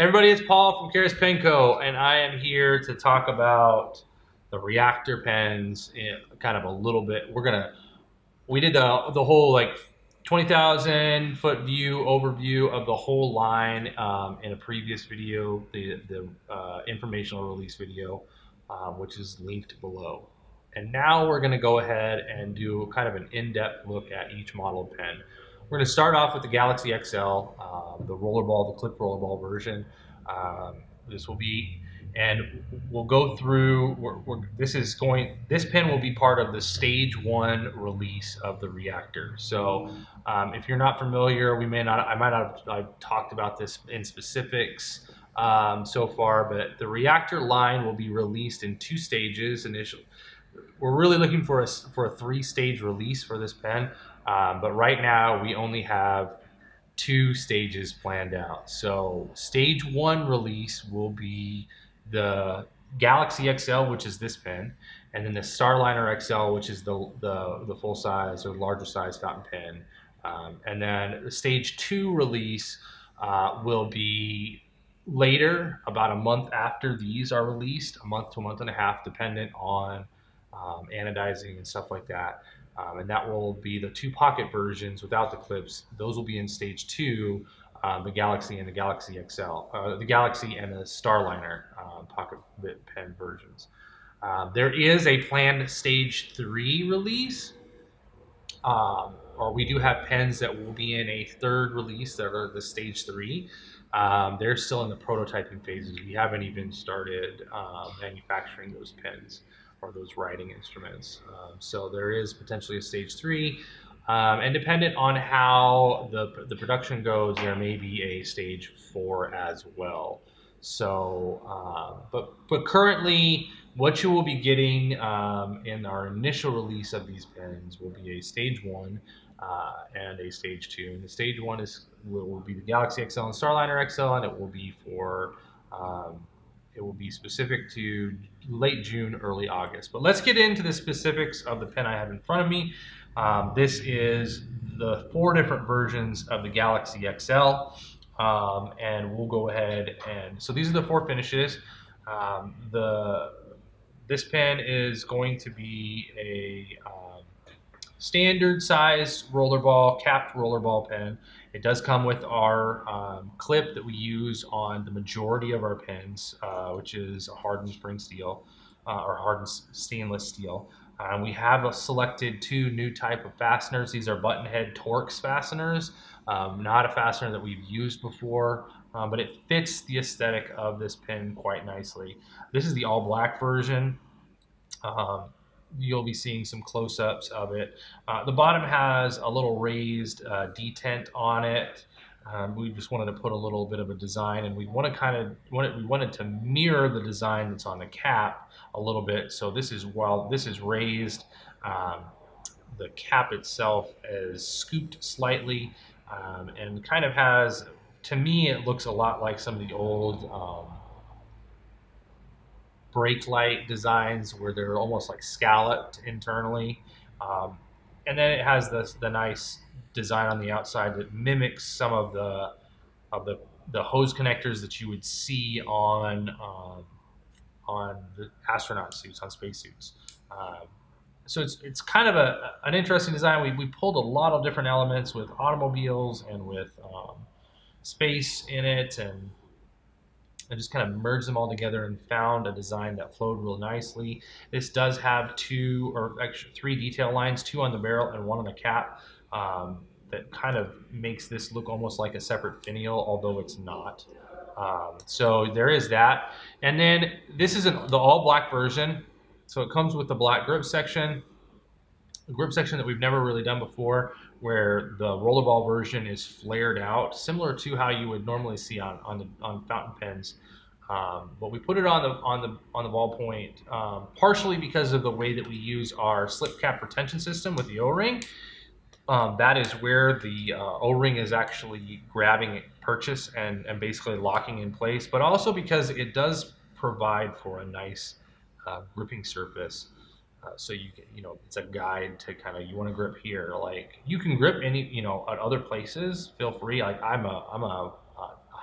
Everybody, it's Paul from Karis Pen Co, and I am here to talk about the Reaktor pens in kind of a little bit. We did the whole like 20,000 foot view overview of the whole line in a previous video, the informational release video, which is linked below. And now we're going to go ahead and do kind of an in-depth look at each model pen. We're going to start off with the Galaxie XL, the rollerball, the clip rollerball version. This will be, and we'll go through. This pen will be part of the stage 1 release of the Reaktor. So, if you're not familiar, I might not have talked about this in specifics so far, but the Reaktor line will be released in 2 stages initially. We're really looking for a 3-stage release for this pen, but right now we only have 2 stages planned out. So stage 1 release will be the Galaxie XL, which is this pen, and then the Starliner XL, which is the full size or larger size fountain pen. And then the stage 2 release will be later, about a month after these are released, a month to a month and a half, dependent on anodizing and stuff like that. And that will be the 2 pocket versions without the clips. Those will be in stage 2, the Galaxie and the Galaxie XL, the Galaxie and the Starliner pocket pen versions. There is a planned stage 3 release, or we do have pens that will be in a 3rd release that are the stage 3. They're still in the prototyping phases. We haven't even started manufacturing those pens or those writing instruments. So there is potentially a stage 3, and dependent on how the production goes, there may be a stage 4 as well. So, but currently, what you will be getting in our initial release of these pens will be a stage 1 and a stage 2. And the stage 1 will be the Galaxie XL and Starliner XL, and it will be for it will be specific to late June, early August. But let's get into the specifics of the pen I have in front of me. This is the 4 different versions of the Galaxie XL, and we'll go ahead and, so these are the 4 finishes. This pen is going to be a standard sized rollerball, capped rollerball pen. It does come with our clip that we use on the majority of our pens, which is a hardened spring steel or hardened stainless steel. We have selected 2 new type of fasteners. These are button head Torx fasteners, not a fastener that we've used before, but it fits the aesthetic of this pen quite nicely. This is the all black version. You'll be seeing some close-ups of it. The bottom has a little raised detent on it. We just wanted to put a little bit of a design, and we wanted to mirror the design that's on the cap a little bit. So this is, while this is raised, the cap itself is scooped slightly, and kind of has, to me, it looks a lot like some of the old brake light designs where they're almost like scalloped internally, and then it has the nice design on the outside that mimics some of the hose connectors that you would see on the astronaut suits, on spacesuits. So it's kind of an interesting design. We pulled a lot of different elements with automobiles and with space in it, and I just kind of merged them all together and found a design that flowed real nicely. This does have 2, or actually 3 detail lines, 2 on the barrel and 1 on the cap, that kind of makes this look almost like a separate finial, although it's not. So there is that. And then this is the all black version. So it comes with the black grip section, a grip section that we've never really done before, where the rollerball version is flared out, similar to how you would normally see on fountain pens. But we put it on the ballpoint, partially because of the way that we use our slip cap retention system with the O-ring. That is where the O-ring is actually grabbing purchase and basically locking in place, but also because it does provide for a nice gripping surface. So you can, it's a guide to kind of, you want to grip here, like you can grip any, at other places, feel free. Like I'm a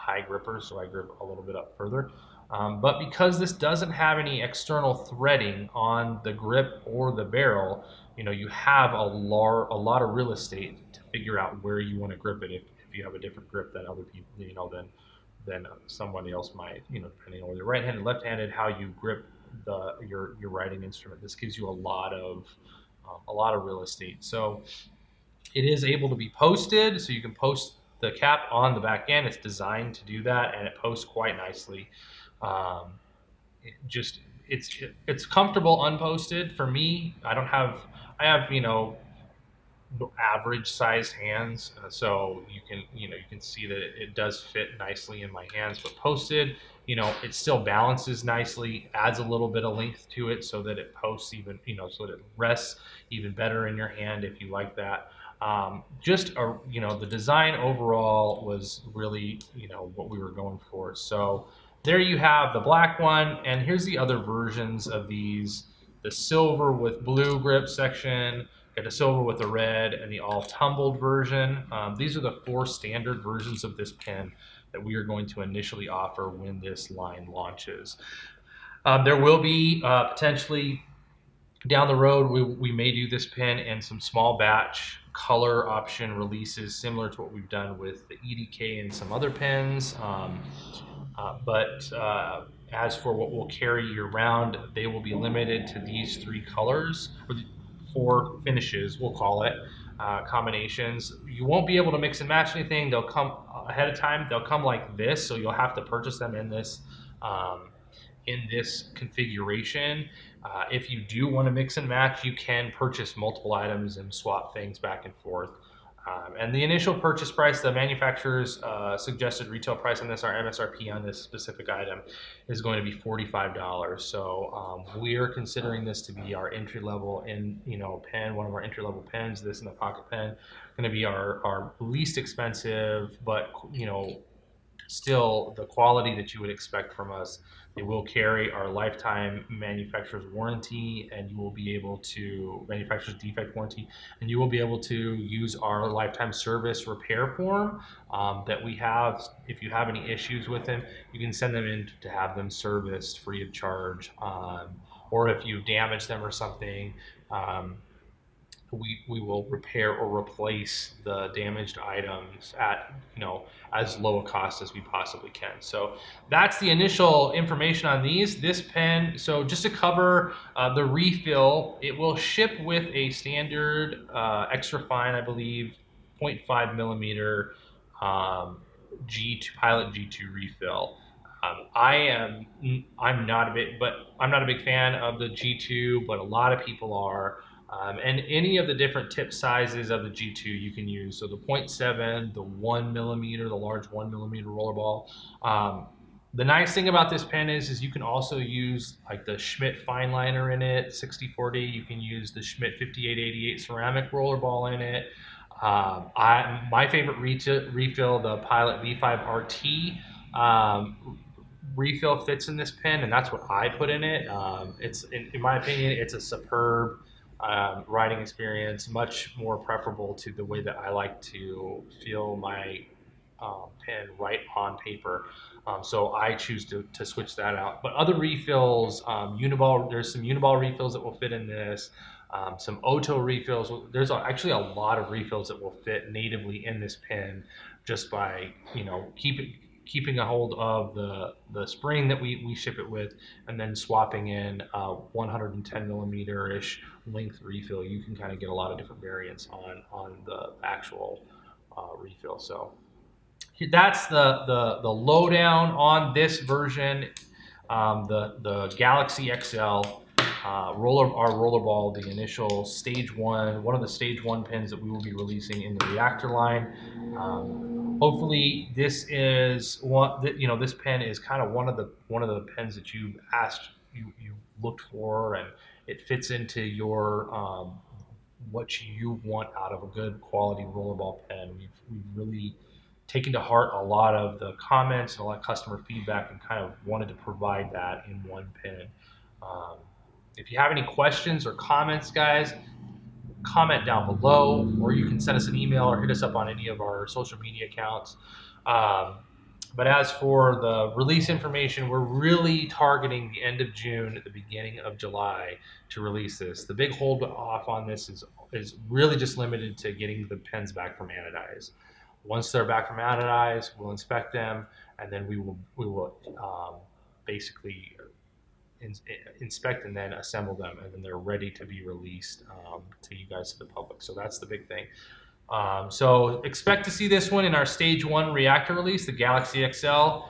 high grippers, so I grip a little bit up further. But because this doesn't have any external threading on the grip or the barrel, you have a lot of real estate to figure out where you want to grip it. If you have a different grip than other people, than somebody else might, depending on whether you're right-handed, left-handed, how you grip your writing instrument. This gives you a lot of real estate. So it is able to be posted, so you can post the cap on the back end. It's designed to do that, and it posts quite nicely. It's comfortable unposted for me. I have average sized hands, so you can see that it does fit nicely in my hands. But posted, it still balances nicely, adds a little bit of length to it so that it posts even, so that it rests even better in your hand if you like that. The design overall was really, what we were going for. So there you have the black one, and here's the other versions of these: the silver with blue grip section, got a silver with a red, and the all tumbled version. These are the 4 standard versions of this pen that we are going to initially offer when this line launches. There will be potentially down the road, we may do this pen in some small batch color option releases, similar to what we've done with the EDK and some other pens. But as for what we'll carry year round, they will be limited to these 3 colors, or 4 finishes, we'll call it, combinations. You won't be able to mix and match anything. They'll come ahead of time. They'll come like this, so you'll have to purchase them in this configuration. If you do want to mix and match, you can purchase multiple items and swap things back and forth. And the initial purchase price, the manufacturer's suggested retail price on this, our MSRP on this specific item, is going to be $45. So we are considering this to be our entry level pen, one of our entry level pens. This and the pocket pen going to be our least expensive, but still the quality that you would expect from us. They will carry our lifetime manufacturer's warranty, and you will be able to manufacturer's defect warranty, and you will be able to use our lifetime service repair form that we have. If you have any issues with them, you can send them in to have them serviced free of charge, or if you damage them or something, we will repair or replace the damaged items at as low a cost as we possibly can. So that's the initial information on this pen. So just to cover the refill, it will ship with a standard extra fine, I believe, 0.5 millimeter G2 Pilot G2 refill. I'm not a big fan of the G2, but a lot of people are. And any of the different tip sizes of the G2 you can use. So the 0.7, the 1 millimeter, the large 1 millimeter rollerball. The nice thing about this pen is you can also use like the Schmidt fine liner in it, 6040. You can use the Schmidt 5888 ceramic rollerball in it. My favorite refill, the Pilot V5 RT. Refill fits in this pen, and that's what I put in it. It's in my opinion, it's a superb writing experience, much more preferable to the way that I like to feel my pen write on paper. So I choose to switch that out. But other refills, there's some Uniball refills that will fit in this, some Oto refills. There's actually a lot of refills that will fit natively in this pen just by keeping a hold of the spring that we ship it with, and then swapping in 110 millimeter-ish length refill. You can kind of get a lot of different variants on the actual refill. So that's the lowdown on this version. The Galaxie XL our rollerball, the initial stage one of the stage 1 pens that we will be releasing in the Reaktor line. Hopefully this is this pen is kind of one of the pens that you've asked, you looked for, and it fits into your what you want out of a good quality rollerball pen. We've really taken to heart a lot of the comments and a lot of customer feedback, and kind of wanted to provide that in one pen. If you have any questions or comments, guys, comment down below, or you can send us an email or hit us up on any of our social media accounts. But as for the release information, we're really targeting the end of June, the beginning of July to release this. The big hold off on this is really just limited to getting the pens back from Anodize. Once they're back from Anodize, we'll inspect them, and then we will basically inspect and then assemble them, and then they're ready to be released to you guys, to the public. So that's the big thing. So expect to see this one in our stage 1 Reaktor release, the Galaxie XL.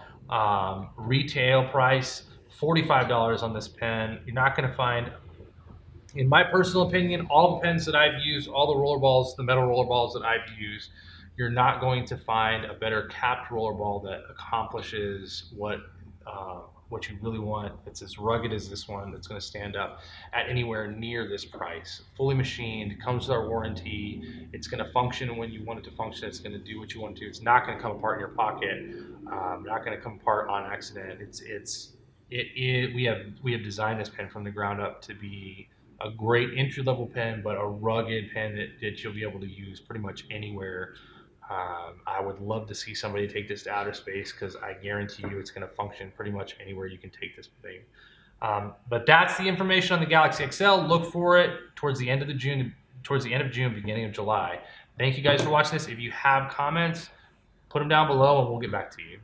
Retail price $45 on this pen. You're not going to find, in my personal opinion, all the pens that I've used, all the roller balls, the metal roller balls that I've used, you're not going to find a better capped roller ball that accomplishes what you really want. It's as rugged as this one. That's going to stand up at anywhere near this price. Fully machined, comes with our warranty. It's going to function when you want it to function. It's going to do what you want it to. It's not going to come apart in your pocket. Not going to come apart on accident. We have designed this pen from the ground up to be a great entry-level pen, but a rugged pen that you'll be able to use pretty much anywhere. I would love to see somebody take this to outer space, because I guarantee you it's going to function pretty much anywhere you can take this thing. But that's the information on the Galaxie XL. Look for it towards the end of June, beginning of July. Thank you guys for watching this. If you have comments, put them down below and we'll get back to you.